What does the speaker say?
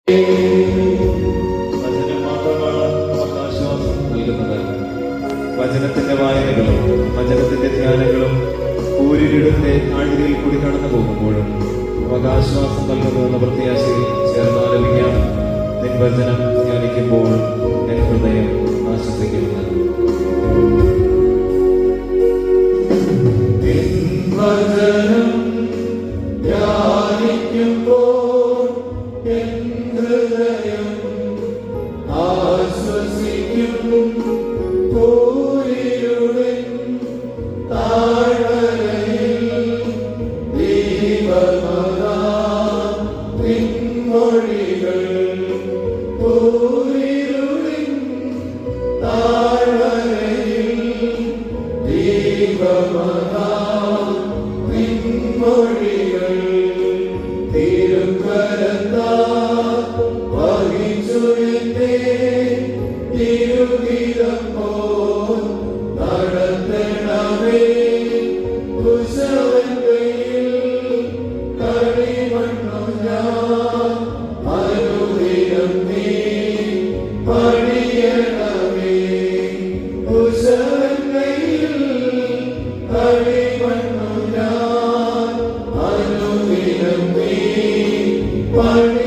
വചനം മാത്രമാണ് നമുക്ക് ആശ്വാസം നൽകുന്നത്. വചനത്തിന്റെ വായനകളും വചനത്തിന്റെ ധ്യാനങ്ങളും ഊരിലിടത്തെ ആഴ്ചയിൽ കൂടി കടന്നു പോകുമ്പോഴും നമുക്ക് ആശ്വാസം നൽകുന്നുവെന്ന പ്രത്യാശയിൽ ചേർന്ന് ആലപിക്കാം. നിൻ വചനം ധ്യാനിക്കുമ്പോൾ എൻ ഹൃദയം ആശ്വസിക്കുന്നു. വചനം ധ്യാനിക്കുമ്പോൾ എൻ ഹൃദയം ആശ്വസിക്കും. പൂരിയുടെ താഴ്വരയിൽ ദീപമതാം നിൻമൊഴികൾ. പൂരിയുടെ താഴ്വരയിൽ ദീപമതാം നിൻമൊഴികൾ. തിരുക്കരത്താൽ വഹിച്ചു എന്നെ തിരുഹിതം പോൽ നടത്തണമേ. കുശവൻ കയ്യിൽ കളിമണ്ണു ഞാൻ അനുദിനം നീ പണിയണമേ. കുശവൻ കയ്യിൽ കളിമണ്ണു ഞാൻ അനുദിനം നീ പണി